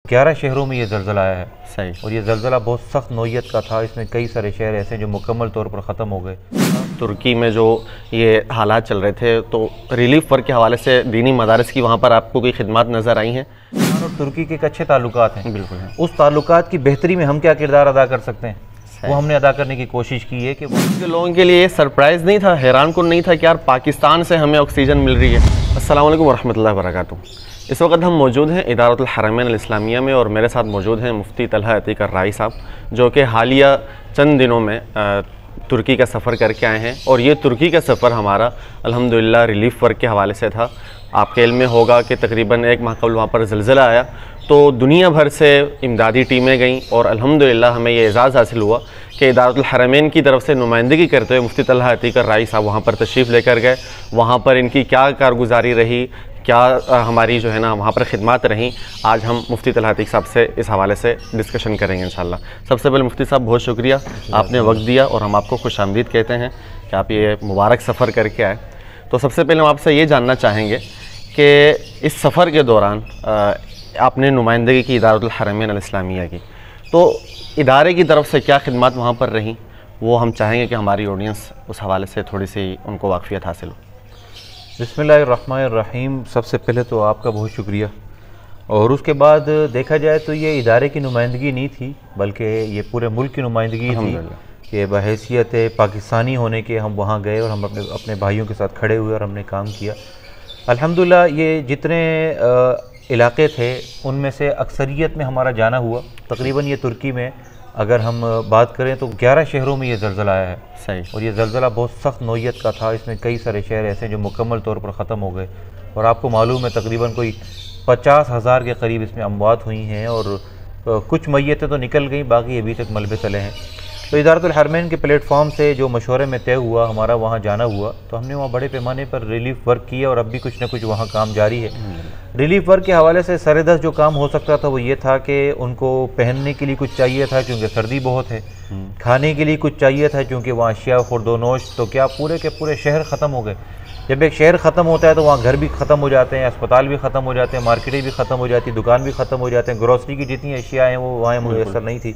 11 शहरों में ये ज़लज़ला आया है। सही। और ये ज़लज़ला बहुत सख्त नौइयत का था। इसमें कई सारे शहर ऐसे हैं जो मुकम्मल तौर पर ख़त्म हो गए। तुर्की में जो ये हालात चल रहे थे, तो रिलीफ वर्क के हवाले से दीनी मदारिस की वहाँ पर आपको कोई खिदमत नज़र आई हैं? और तुर्की के एक अच्छे ताल्लुकात हैं। बिल्कुल है। उस ताल्लुकात की बेहतरी में हम क्या किरदार अदा कर सकते हैं, वो हमने अदा करने की कोशिश की है कि जो लोगों के लिए सरप्राइज़ नहीं था, हैरान कुन नहीं था कि यार पाकिस्तान से हमें ऑक्सीजन मिल रही है। अस्सलाम वालेकुम वरहमतुल्लाहि वबरकातुहू। इस वक्त हम मौजूद हैं इदारतुल हरमैन अल इस्लामिया में और मेरे साथ मौजूद हैं मुफ्ती तलहा अतीक अर्राई साहब, जो कि हालिया चंद दिनों में तुर्की का सफ़र करके आए हैं। और ये तुर्की का सफ़र हमारा अल्हम्दुलिल्लाह रिलीफ वर्क के हवाले से था। आपके इल्म में होगा कि तकरीबन 1 माह कबल वहाँ पर ज़लज़ला आया, तो दुनिया भर से इमदादी टीमें गईं और अल्हम्दुलिल्लाह हमें ये एज़ाज़ हासिल हुआ कि इदारतुल हरमैन की तरफ से नुमाइंदगी करते हुए मुफ्ती तलहा अतीक अर्राई साहब वहाँ पर तशरीफ़ लेकर गए। वहाँ पर इनकी क्या कारगुजारी रही, क्या हमारी जो है ना वहाँ पर खिदमत रहीं, आज हम मुफ्ती तलहा अतीक साहब से इस हवाले से डिस्कशन करेंगे इंशाल्लाह। सबसे पहले मुफ्ती साहब बहुत शुक्रिया, आपने वक्त दिया और हम आपको खुशामदीद कहते हैं कि आप ये मुबारक सफ़र करके आए। तो सबसे पहले हम आपसे ये जानना चाहेंगे कि इस सफ़र के दौरान आपने नुमाइंदगी की इदारतुल हरमैन अल इस्लामिया की, तो इदारे की तरफ से क्या खिदमत वहाँ पर रहीं, वो हम चाहेंगे कि हमारी ऑडियंस उस हवाले से थोड़ी सी उनको वाक़फ़ियत हासिल हो। बिस्मिल्लाहिर्रहमानिर्रहीम। सबसे पहले तो आपका बहुत शुक्रिया। और उसके बाद देखा जाए तो ये इदारे की नुमाइंदगी नहीं थी, बल्कि ये पूरे मुल्क की नुमाइंदगी थी कि बहैसियत पाकिस्तानी होने के हम वहाँ गए और हम अपने भाइयों के साथ खड़े हुए और हमने काम किया। अल्हम्दुलिल्लाह ये जितने इलाके थे उनमें से अक्सरियत में हमारा जाना हुआ। तकरीबन ये तुर्की में अगर हम बात करें तो 11 शहरों में ये ज़लज़ला आया है। सही। और ये ज़लज़ला बहुत सख्त नौइयत का था। इसमें कई सारे शहर ऐसे हैं जो मुकम्मल तौर पर ख़त्म हो गए। और आपको मालूम है तकरीबन कोई 50,000 के करीब इसमें अमवात हुई हैं और कुछ मैयतें तो निकल गई, बाकी अभी तक मलबे तले हैं। तो इदारतुल हरमैन के प्लेटफॉर्म से जो मशवरे में तय हुआ, हमारा वहाँ जाना हुआ, तो हमने वहाँ बड़े पैमाने पर रिलीफ वर्क किया और अब भी कुछ ना कुछ वहाँ काम जारी है। रिलीफ वर्क के हवाले से सरेदस्त जो काम हो सकता था वो ये था कि उनको पहनने के लिए कुछ चाहिए था क्योंकि सर्दी बहुत है, खाने के लिए कुछ चाहिए था क्योंकि वहाँ अशिया खुर्दोनोश, तो क्या पूरे के पूरे शहर ख़त्म हो गए। जब एक शहर ख़त्म होता है तो वहाँ घर भी ख़त्म हो जाते हैं, अस्पताल भी ख़त्म हो जाते हैं, मार्केटें भी ख़त्म हो जाती, दुकान भी ख़त्म हो जाते हैं, ग्रोसरी की जितनी अशिया हैं वो वहाँ मुयसर नहीं थी।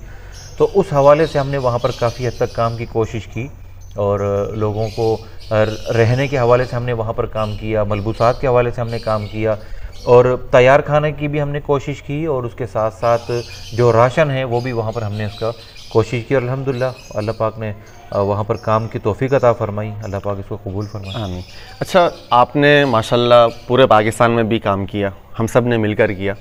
तो उस हवाले से हमने वहाँ पर काफ़ी हद तक काम की कोशिश की और लोगों को रहने के हवाले से हमने वहाँ पर काम किया, मलबूसात के हवाले से हमने काम किया और तैयार खाने की भी हमने कोशिश की और उसके साथ साथ जो राशन है वो भी वहाँ पर हमने उसका कोशिश की और अल्हम्दुलिल्लाह अल्लाह पाक ने वहाँ पर काम की तौफीक अता फरमाई। अल्लाह पाक इसको कबूल फरमाए। आमीन। अच्छा, आपने माशाल्लाह पूरे पाकिस्तान में भी काम किया, हम सब ने मिलकर किया,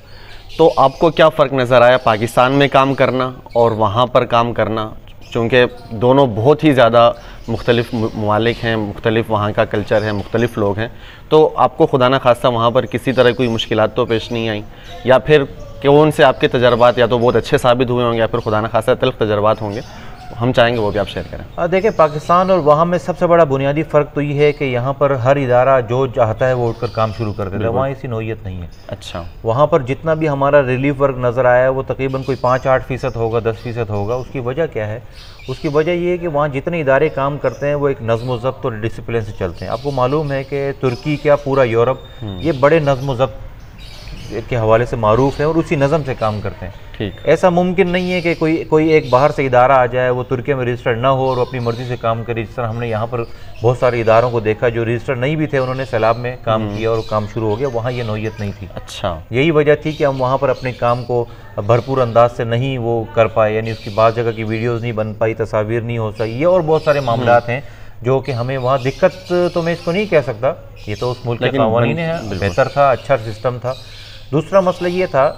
तो आपको क्या फ़र्क नज़र आया पाकिस्तान में काम करना और वहाँ पर काम करना? चूँकि दोनों बहुत ही ज़्यादा मुख्तलिफ़ ममालिक हैं, मुख्तलिफ़ वहाँ का कल्चर है, मुख्तलिफ़ लोग हैं, तो आपको खुदा न खास्ता वहाँ पर किसी तरह कोई मुश्किलात तो पेश नहीं आई, या फिर कौन से आपके तजर्बात या तो बहुत अच्छे साबित हुए होंगे या फिर खुदा न खास्ता तल्ख़ तजर्बात होंगे, हम चाहेंगे वो भी आप शेयर करें। देखिए, पाकिस्तान और वहाँ में सबसे बड़ा बुनियादी फ़र्क तो ये है कि यहाँ पर हर इदारा जो चाहता है वो उठकर काम शुरू कर देता है, वहाँ ऐसी नौइयत नहीं है। अच्छा। वहाँ पर जितना भी हमारा रिलीफ वर्क नज़र आया है वो तकरीबन कोई 5-8% होगा, 10% होगा। उसकी वजह क्या है? उसकी वजह ये है कि वहाँ जितने इदारे काम करते हैं वो एक नज़्म व ज़ब्त और डिसिप्लिन से चलते हैं। आपको मालूम है कि तुर्की क्या पूरा यूरोप ये बड़े नज़्म व ज़ब्त के हवाले से मारूफ है और उसी नज़म से काम करते हैं। ठीक। ऐसा मुमकिन नहीं है कि कोई एक बाहर से इदारा आ जाए, वो तुर्की में रजिस्टर्ड ना हो और अपनी मर्ज़ी से काम करे। जिस तरह हमने यहाँ पर बहुत सारे इदारों को देखा जो रजिस्टर्ड नहीं भी थे, उन्होंने सैलाब में काम किया और काम शुरू हो गया। वहाँ ये नौइयत नहीं थी। अच्छा। यही वजह थी कि हम वहाँ पर अपने काम को भरपूर अंदाज से नहीं वो कर पाए, यानी उसकी बाज़ जगह की वीडियोज़ नहीं बन पाई, तस्वीर नहीं हो सकी, ये और बहुत सारे मामलात हैं जो कि हमें वहाँ दिक्कत तो मैं इसको नहीं कह सकता, ये तो उस मुल्क के क़वानीन है, बेहतर था, अच्छा सिस्टम था। दूसरा मसला ये था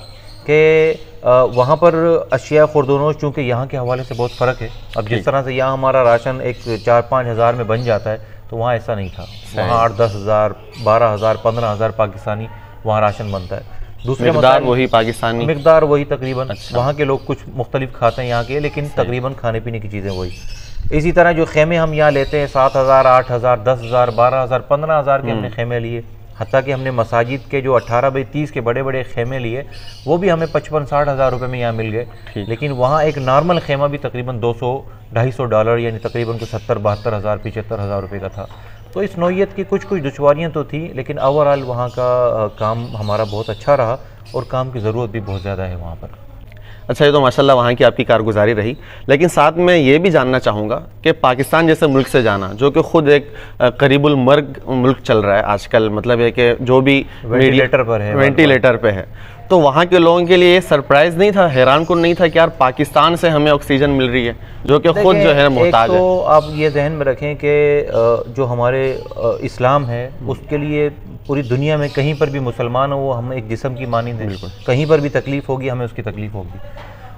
कि वहाँ पर अशिया खुर्दोनोश चूँकि यहाँ के हवाले से बहुत फ़र्क है। अब जिस तरह से यहाँ हमारा राशन एक 4-5 हज़ार में बन जाता है, तो वहाँ ऐसा नहीं था। वहाँ 8-10 हज़ार, 12 हज़ार, 15 हज़ार पाकिस्तानी वहाँ राशन बनता है। दूसरे मिकदार वही पाकिस्तानी, मिकदार वही तकरीबन। अच्छा। वहाँ के लोग कुछ मुख्तलिफ खाते हैं यहाँ के, लेकिन तकरीबन खाने पीने की चीज़ें वही। इसी तरह जो खेमे हम यहाँ लेते हैं 7,000, 8,000, 10,000, 12,000, 15,000 के हमने खेमे लिए। हत्ता कि हमने मसाजिद के जो 18 बाई 30 के बड़े बड़े खेमे लिए, वो भी हमें 55-60 हज़ार रुपये में यहाँ मिल गए। लेकिन वहाँ एक नॉर्मल खेमा भी तकरीबन $200-250 यानी तकरीबन को 70-72 हज़ार, 75 हज़ार रुपये का था। तो इस नौइयत की कुछ दुश्वारियाँ तो थी, लेकिन ओवरऑल वहाँ का काम हमारा बहुत अच्छा रहा और काम की ज़रूरत भी बहुत ज़्यादा है वहाँ पर। अच्छा, ये तो माशाल्लाह वहाँ की आपकी कारगुजारी रही, लेकिन साथ में ये भी जानना चाहूँगा कि पाकिस्तान जैसे मुल्क से जाना, जो कि ख़ुद एक करीबुल मर्ग मुल्क चल रहा है आजकल, मतलब है कि जो भी वेंटिलेटर पे है, तो वहाँ के लोगों के लिए ये सरप्राइज़ नहीं था, हैरान कुन नहीं था कि यार पाकिस्तान से हमें ऑक्सीजन मिल रही है, जो कि ख़ुद जो है मोहताज है। तो आप ये जहन में रखें कि जो हमारे इस्लाम है उसके लिए पूरी दुनिया में कहीं पर भी मुसलमान हो वो हम एक जिस्म की मानिंद है, कहीं पर भी तकलीफ़ होगी हमें उसकी तकलीफ़ होगी।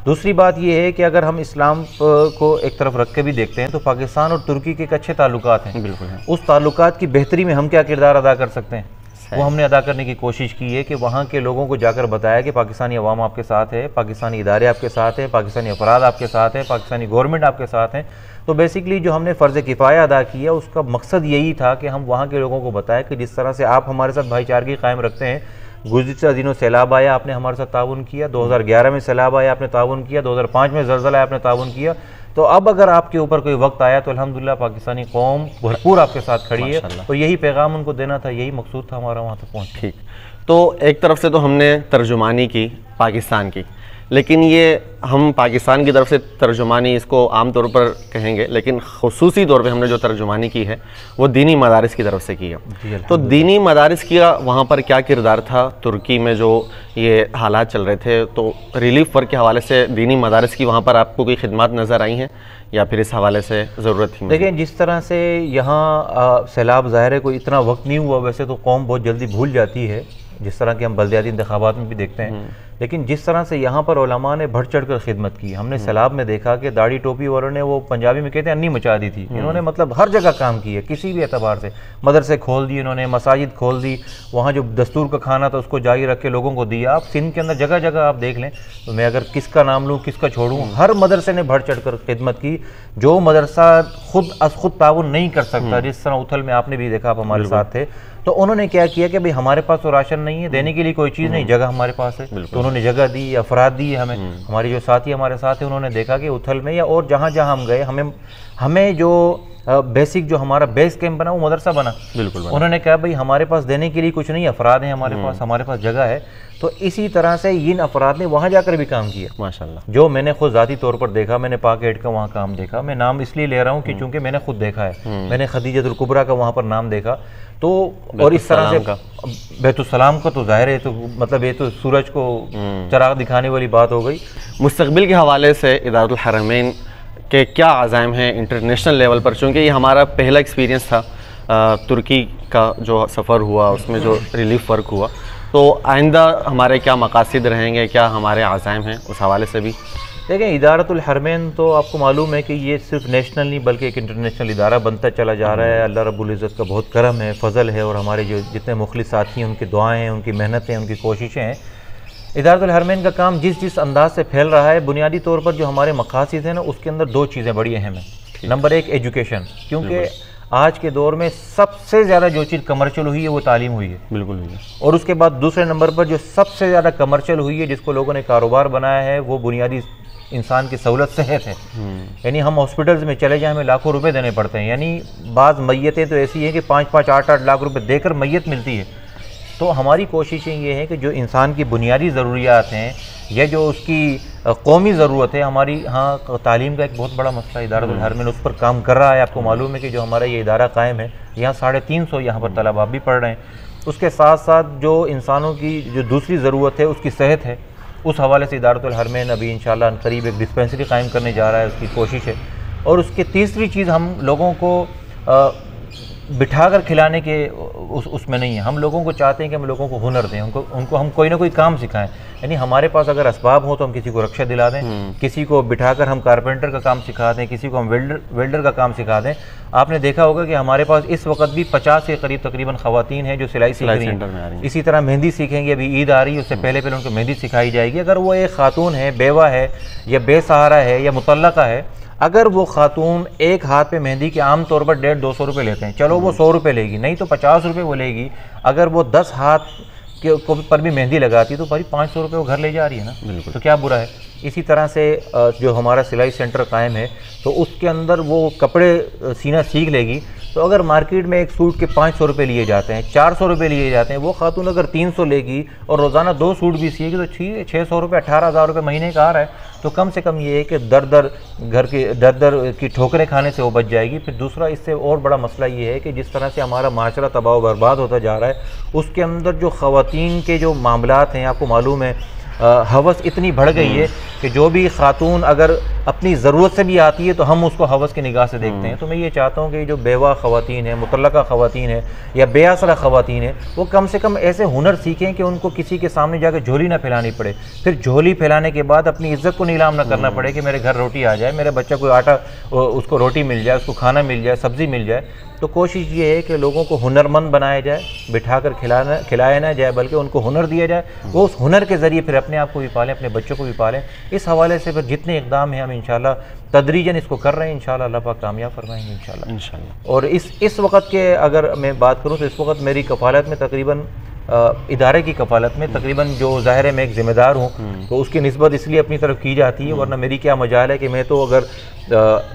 दूसरी बात ये है कि अगर हम इस्लाम को एक तरफ रख के भी देखते हैं तो पाकिस्तान और तुर्की के एक अच्छे ताल्लुकात हैं। बिल्कुल है। उस ताल्लुकात की बेहतरी में हम क्या किरदार अदा कर सकते हैं, वो हमने अदा करने की कोशिश की है कि वहाँ के लोगों को जाकर बताया कि पाकिस्तानी अवाम आपके साथ है, पाकिस्तानी इदारे आपके साथ है, पाकिस्तानी अफराद आपके साथ है, पाकिस्तानी गवर्नमेंट आपके साथ है। तो बेसिकली जो हमने फ़र्ज़ किफ़ाया अदा किया उसका मकसद यही था कि हम वहाँ के लोगों को बताएं कि जिस तरह से आप हमारे साथ भाईचारगी कायम रखते हैं, गुज़िश्ता दिनों सैलाब आया आपने हमारे साथ ताउन किया, 2011 में सैलाब आया आपने ताउन किया, 2005 में ज़लज़ला आया आपने ताउन किया, तो अब अगर आपके ऊपर कोई वक्त आया तो अल्हम्दुलिल्लाह पाकिस्तानी कौम भरपूर आपके साथ खड़ी है, और यही पैगाम उनको देना था, यही मकसूद था हमारा वहाँ तक पहुँच। ठीक, तो एक तरफ से तो हमने तर्जुमानी की पाकिस्तान की, लेकिन ये हम पाकिस्तान की तरफ से तर्जुमानी इसको आम तौर पर कहेंगे, लेकिन खुसूसी तौर पे हमने जो तर्जुमानी की है वो दीनी मदारिस की तरफ से की है। तो दीनी मदारिस का वहाँ पर क्या किरदार था तुर्की में जो ये हालात चल रहे थे, तो रिलीफ वर्क के हवाले से दीनी मदारिस की वहाँ पर आपको कोई खिदमत नज़र आई हैं या फिर इस हवाले से ज़रूरत थी? देखिए, जिस तरह से यहाँ सैलाब ज़ाहिर है कोई इतना वक्त नहीं हुआ, वैसे तो कौम बहुत जल्दी भूल जाती है, जिस तरह के हम बल्दियाती इंतखाबात में भी देखते हैं, लेकिन जिस तरह से यहाँ पर उलमा ने बढ़ चढ़ कर खिदमत की, हमने सैलाब में देखा कि दाढ़ी टोपी वालों ने, वो पंजाबी में कहते हैं, अन्नी मचा दी थी। इन्होंने मतलब हर जगह काम किया, किसी भी एतबार से मदरसे खोल दिए इन्होंने, मसाजिद खोल दी, वहाँ जो दस्तूर का खाना था उसको जारी रख के लोगों को दिया। आप सिंध के अंदर जगह जगह आप देख लें, तो मैं अगर किसका नाम लूँ किसका छोड़ूँ, हर मदरसे ने बढ़ चढ़ कर खिदमत की। जो मदरसा खुद ताउन नहीं कर सकता, जिस तरह उथल में आपने भी देखा, आप हमारे साथ थे, तो उन्होंने क्या किया कि भाई हमारे पास तो राशन नहीं है, देने के लिए कोई चीज़ नहीं, जगह हमारे पास है, तो उन्होंने जगह दी, अफराद दी हमें। हमारे जो साथी हमारे साथ हैं उन्होंने देखा कि उथल में या और जहाँ जहाँ हम गए, हमें जो बेसिक जो हमारा बेस कैंप बना वो मदरसा बना। बिल्कुल। उन्होंने कहा भाई हमारे पास देने के लिए कुछ नहीं, अफराद हैं हमारे पास जगह है। तो इसी तरह से इन अफराद ने वहाँ जाकर भी काम किया माशाल्लाह। जो मैंने खुद ज़ाती तौर पर देखा, मैंने पाक एड का वहाँ काम देखा। मैं नाम इसलिए ले रहा हूँ कि चूँकि मैंने खुद देखा है, मैंने खदीजतुल कुबरा का वहाँ पर नाम देखा। तो और इस तरह से बैतुस्सलाम का तो जाहिर है, तो मतलब ये तो सूरज को चराग दिखाने वाली बात हो गई। मुस्तकबिल के हवाले से इदारतुल हरमैन के क्या अज़ाइम हैं इंटरनेशनल लेवल पर, चूँकि ये हमारा पहला एक्सपीरियंस था तुर्की का जो सफ़र हुआ, उसमें जो रिलीफ वर्क हुआ, तो आइंदा हमारे क्या मकासद रहेंगे, क्या हमारे अज़ाइम हैं, उस हवाले से भी देखें। इदारतुल हरमैन तो आपको मालूम है कि ये सिर्फ नेशनल नहीं बल्कि एक इंटरनेशनल इदारा बनता चला जा रहा है। अल्लाह रब्बुल इज़्ज़त का बहुत करम है, फ़ज़ल है, और हमारे जो जितने मुखलिस साथी हैं उनकी दुआएँ हैं, उनकी मेहनत हैं, उनकी कोशिशें हैं। इदारतुल हरमैन का काम जिस अंदाज से फैल रहा है, बुनियादी तौर पर जो हमारे मकासद हैं ना, उसके अंदर दो चीज़ें बड़ी अहम हैं। नंबर एक एजुकेशन, क्योंकि आज के दौर में सबसे ज़्यादा जो चीज़ कमर्शियल हुई है वो तालीम हुई है। बिल्कुल हुई है। और उसके बाद दूसरे नंबर पर जो सबसे ज़्यादा कमर्शियल हुई है, जिसको लोगों ने कारोबार बनाया है, वो बुनियादी इंसान की सहूलत सेहत है। यानी हम हॉस्पिटल्स में चले जाएं, हमें लाखों रुपए देने पड़ते हैं। यानी बाज़ मैयतें तो ऐसी हैं कि 5-5, 8-8 लाख रुपए देकर मैयत मिलती है। तो हमारी कोशिशें ये हैं कि जो इंसान की बुनियादी ज़रूरियात हैं या जो उसकी कौमी ज़रूरत है, हमारी हाँ तालीम का एक बहुत बड़ा मसला इदारतुल हरमैन उस पर काम कर रहा है। आपको मालूम है कि जो हमारा ये इदारा कायम है, यहाँ 350 यहाँ पर तलबा भी पढ़ रहे हैं। उसके साथ साथ जो इंसानों की जो दूसरी ज़रूरत है उसकी सेहत है, उस हवाले से इदारतुल हरमैन अभी इंशाअल्लाह करीब एक डिस्पेंसरी कायम करने जा रहा है, उसकी कोशिश है। और उसकी तीसरी चीज़, हम लोगों को बिठाकर खिलाने के उसमें नहीं है। हम लोगों को चाहते हैं कि हम लोगों को हुनर दें, उनको हम कोई ना कोई काम सिखाएं। यानी हमारे पास अगर असबाब हो तो हम किसी को रक्षा दिला दें, किसी को बिठाकर हम कारपेंटर का काम सिखा दें, किसी को हम वेल्डर का काम सिखा दें। आपने देखा होगा कि हमारे पास इस वक्त भी 50 के करीब तकरीबन ख़वातीन हैं जो सिलाई सीख रही हैं। इसी तरह मेहंदी सीखेंगे, अभी ईद आ रही है, उससे पहले उनको मेहंदी सिखाई जाएगी। अगर वो एक खातून है, बेवा है या बेसहारा है या मुतल्लका है, अगर वो खातून एक हाथ पे मेहंदी के आम तौर पर 150-200 रुपये लेते हैं, चलो वो 100 रुपये लेगी, नहीं तो 50 रुपये वो लेगी। अगर वो 10 हाथ के पर भी मेहंदी लगाती तो भाई 500 रुपये वो घर ले जा रही है ना, तो क्या बुरा है। इसी तरह से जो हमारा सिलाई सेंटर कायम है, तो उसके अंदर वो कपड़े सीना सीख लेगी तो अगर मार्केट में एक सूट के 500 रुपये लिए जाते हैं, 400 रुपये लिए जाते हैं, वो खातून अगर 300 लेगी और रोज़ाना 2 सूट भी सिएगी तो 600 रुपये 18,000 रुपये महीने का आ रहा है। तो कम से कम ये है कि दर की ठोकरें खाने से वो बच जाएगी। फिर दूसरा इससे और बड़ा मसला ये है कि जिस तरह से हमारा माशरा तबाह बर्बाद होता जा रहा है, उसके अंदर जो ख़वातीन के जो मामलात हैं, आपको मालूम है हवस इतनी बढ़ गई है कि जो भी खातून अगर अपनी ज़रूरत से भी आती है तो हम उसको हवस की निगाह से देखते हैं। तो मैं ये चाहता हूँ कि जो बेवा ख़वातीन है, मुतल्लका ख़वातीन है या बेआसरा ख़वातीन है, वो कम से कम ऐसे हुनर सीखें कि उनको किसी के सामने जाकर झोली ना फैलानी पड़े। फिर झोली फैलाने के बाद अपनी इज़्ज़त को नीलाम ना करना पड़े कि मेरे घर रोटी आ जाए, मेरे बच्चा को आटा, उसको रोटी मिल जाए, उसको खाना मिल जाए, सब्ज़ी मिल जाए। तो कोशिश ये है कि लोगों को हुनरमंद बनाया जाए, बिठाकर खिलाया ना जाए, बल्कि उनको हुनर दिया जाए, वो उस हुनर के ज़रिए फिर अपने आप को भी पालें, अपने बच्चों को भी पालें। इस हवाले से फिर जितने इक़दाम हैं हम इंशाल्लाह तदरीजन इसको कर रहे हैं, इंशाल्लाह अल्लाह पाक कामयाब फरमाएंगे इंशाल्लाह। और इस वक्त के अगर मैं बात करूँ तो इस वक्त मेरी कफ़ालत में तकरीबन इदारे की कफ़ालत में तकरीबन जो ज़ाहिर है मैं एक ज़िम्मेदार हूँ तो उसकी निस्बत इसलिए अपनी तरफ की जाती है, वरना मेरी क्या मजाल है कि मैं तो अगर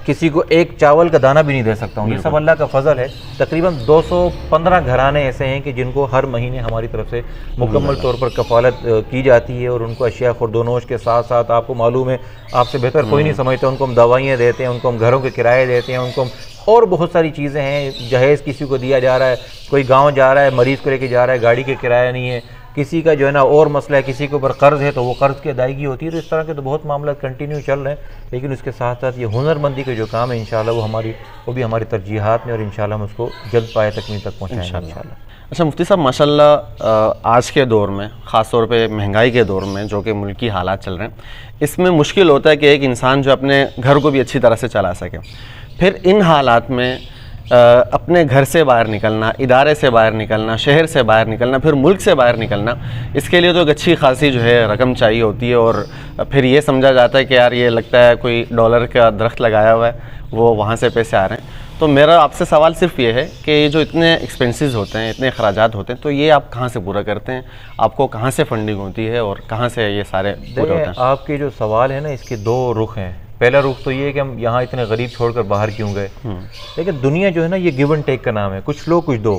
किसी को एक चावल का दाना भी नहीं दे सकता हूँ। ये सब अल्लाह का फ़ज़ल है। तकरीबन 215 घराने ऐसे हैं कि जिनको हर महीने हमारी तरफ से मुकम्मल तौर पर कफ़ालत की जाती है, और उनको अशिया खुर्दोनोश के साथ साथ आपको मालूम है, आपसे बेहतर कोई नहीं समझता, उनको हम दवाइयाँ देते हैं, उनको हम घरों के किराए देते हैं, उनको हम और बहुत सारी चीज़ें हैं। जहेज़ किसी को दिया जा रहा है, कोई गांव जा रहा है, मरीज़ को लेके जा रहा है, गाड़ी के किराया नहीं है, किसी का जो है ना और मसला है, किसी के ऊपर कर्ज़ है तो वो कर्ज़ की अदायगी होती है। तो इस तरह के तो बहुत मामला कंटिन्यू चल रहे हैं, लेकिन उसके साथ साथ ये हुनरमंदी के जो काम है इंशाल्लाह वो भी हमारी तरजीहात में, और इंशाल्लाह हम उसको जल्द पाए तकमील तक पहुँचाएंगे इंशाल्लाह। अच्छा मुफ्ती साहब, माशाल्लाह आज के दौर में, ख़ास तौर पे महंगाई के दौर में जो कि मुल्की हालात चल रहे हैं, इसमें मुश्किल होता है कि एक इंसान जो अपने घर को भी अच्छी तरह से चला सके। फिर इन हालात में अपने घर से बाहर निकलना, इदारे से बाहर निकलना, शहर से बाहर निकलना, फिर मुल्क से बाहर निकलना, इसके लिए तो एक अच्छी खासी जो है रकम चाहिए होती है। और फिर ये समझा जाता है कि यार ये लगता है कोई डॉलर का दरख्त लगाया हुआ है, वो वहाँ से पैसे आ रहे हैं। तो मेरा आपसे सवाल सिर्फ ये है कि ये जो इतने एक्सपेंसेस होते हैं, इतने अखराजात होते हैं, तो ये आप कहाँ से पूरा करते हैं? आपको कहाँ से फंडिंग होती है और कहाँ से ये सारे पूरे होते हैं? आपके जो सवाल है ना, इसके दो रुख हैं। पहला रुख तो ये है कि हम यहाँ इतने गरीब छोड़कर बाहर क्यों गए। लेकिन दुनिया जो है ना, ये गिव एंड टेक का नाम है, कुछ लो कुछ दो।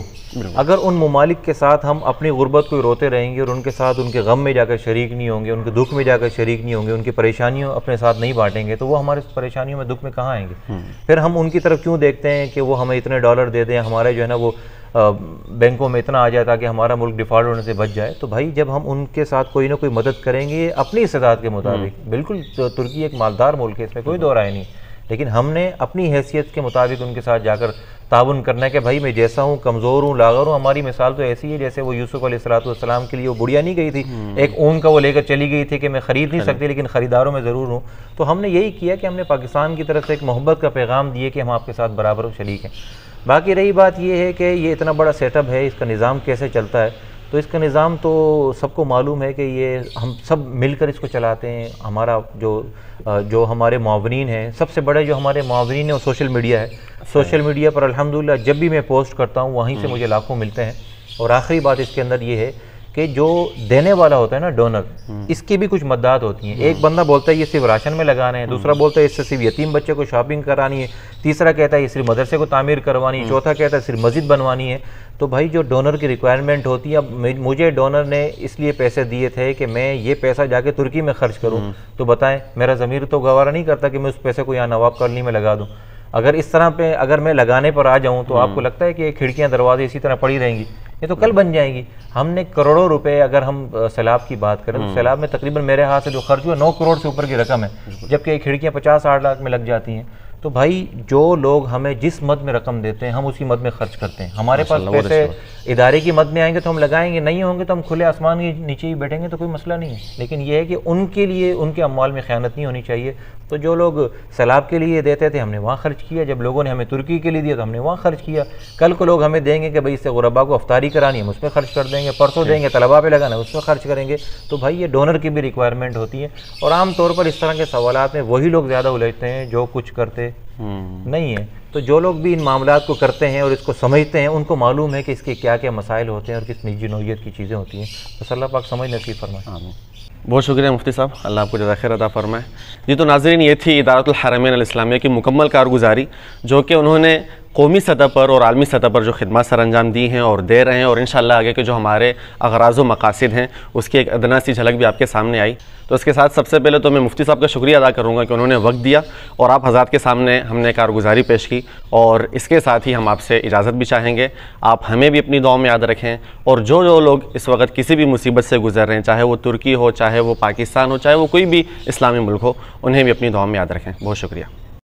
अगर उन ममालिक के साथ हम अपनी गुर्बत को रोते रहेंगे और उनके साथ उनके गम में जाकर शरीक नहीं होंगे, उनके दुख में जाकर शरीक नहीं होंगे, उनकी परेशानियों अपने साथ नहीं बांटेंगे, तो वो हमारे परेशानियों में, दुख में कहाँ आएंगे। फिर हम उनकी तरफ क्यों देखते हैं कि वो हमें इतने डॉलर दे दें, हमारे जो है ना वो बैंकों में इतना आ जाए ताकि हमारा मुल्क डिफ़ॉल्ट होने से बच जाए। तो भाई जब हम उनके साथ कोई ना कोई मदद करेंगे अपनी इस्तेदाद के मुताबिक, बिल्कुल तुर्की एक मालदार मुल्क है, इसमें कोई दो राय नहीं, लेकिन हमने अपनी हैसियत के मुताबिक उनके साथ जाकर ताउन करना है कि भाई मैं जैसा हूँ, कमज़ोर हूँ, लागर हूँ। हमारी मिसाल तो ऐसी है जैसे वो यूसुफ अलैहिस्सलाम के लिए वो बुढ़िया नहीं गई थी, एक ऊन का वो लेकर चली गई थी कि मैं ख़रीद नहीं सकती लेकिन ख़रीदारों में ज़रूर हूँ। तो हमने यही किया कि हमने पाकिस्तान की तरफ से एक मोहब्बत का पैगाम दिए कि हम आपके साथ बराबर शरीक हैं। बाकी रही बात ये है कि ये इतना बड़ा सेटअप है, इसका निज़ाम कैसे चलता है, तो इसका निज़ाम तो सबको मालूम है कि ये हम सब मिलकर इसको चलाते हैं। हमारा जो हमारे मुआवनीन हैं, सबसे बड़े जो हमारे मुआवनीन हैं वो सोशल मीडिया है। सोशल मीडिया पर अल्हम्दुलिल्लाह जब भी मैं पोस्ट करता हूँ वहीं से मुझे लाखों मिलते हैं। और आखिरी बात इसके अंदर ये है कि जो देने वाला होता है ना, डोनर, इसकी भी कुछ मददात होती हैं। एक बंदा बोलता है ये सिर्फ राशन में लगाना है, दूसरा बोलता है इससे सिर्फ यतीम बच्चे को शॉपिंग करानी है, तीसरा कहता है ये सिर्फ मदरसे को तामीर करवानी है, चौथा कहता है सिर्फ मस्जिद बनवानी है। तो भाई जो डोनर की रिक्वायरमेंट होती है, अब मुझे डोनर ने इसलिए पैसे दिए थे कि मैं ये पैसा जाके तुर्की में खर्च करूँ, तो बताएं मेरा ज़मीर तो गवारा नहीं करता कि मैं उस पैसे को यहाँ नवाब कॉलोनी में लगा दूँ। अगर इस तरह पे अगर मैं लगाने पर आ जाऊं तो आपको लगता है कि खिड़कियां दरवाजे इसी तरह पड़ी रहेंगी? ये तो कल बन जाएंगी। हमने करोड़ों रुपए, अगर हम सैलाब की बात करें तो सैलाब में तकरीबन मेरे हाथ से जो खर्च हुआ 9 करोड़ से ऊपर की रकम है, जबकि खिड़कियां 50-60 लाख में लग जाती हैं। तो भाई जो लोग हमें जिस मद में रकम देते हैं हम उसी मद में खर्च करते हैं। हमारे पास पैसे इदारे की मद में आएंगे तो हम लगाएंगे, नहीं होंगे तो हम खुले आसमान के नीचे ही बैठेंगे, तो कोई मसला नहीं है। लेकिन यह है कि उनके लिए उनके अम्वाल में ख़यानत नहीं होनी चाहिए। तो जो लोग सैलाब के लिए देते थे हमने वहाँ खर्च किया, जब लोगों ने हमें तुर्की के लिए दिया तो हमने वहाँ खर्च किया। कल को लोग हमें देंगे कि भाई इससे गुरबा को अफ्तारी करानी है, उसमें खर्च कर देंगे, परसों देंगे तलबा पे लगाना है, उसमें खर्च करेंगे। तो भाई ये डोनर की भी रिक्वायरमेंट होती है। और आम तौर पर इस तरह के सवालात में वही लोग ज़्यादा उलझते हैं जो कुछ करते नहीं है। तो जो लोग भी इन मामलात को करते हैं और इसको समझते हैं, उनको मालूम है कि इसके क्या क्या मसाइल होते हैं और किस निजी नौइयत की चीज़ें होती हैं। तो अल्लाह पाक समझ नसीब फरमाए। बहुत शुक्रिया मुफ्ती साहब, अल्लाह आपको जज़ा खैर अता फरमाए। जी तो नाज़रीन, ये थी इदारतुल हरमैन अल इस्लामिया की मुकम्मल कारगुजारी, जो कि उन्होंने कौमी सतह पर और आलमी सतह पर जो खिदमत सर अंजाम दी हैं और दे रहे हैं, और इंशाअल्लाह आगे के जो हमारे अगराज़ व मकासिद हैं उसकी एक अदना सी झलक भी आपके सामने आई। तो इसके साथ सबसे पहले तो मैं मुफ्ती साहब का शुक्रिया अदा करूँगा कि उन्होंने वक्त दिया और आप हज़रात के सामने हमने कारगुजारी पेश की, और इसके साथ ही हम आपसे इजाज़त भी चाहेंगे। आप हमें भी अपनी दुआओं में याद रखें, और जो जो लोग इस वक्त किसी भी मुसीबत से गुजर रहे हैं, चाहे वो तुर्की हो, चाहे वो पाकिस्तान हो, चाहे वो कोई भी इस्लामी मुल्क हो, उन्हें भी अपनी दुआओं में याद रखें। बहुत शुक्रिया।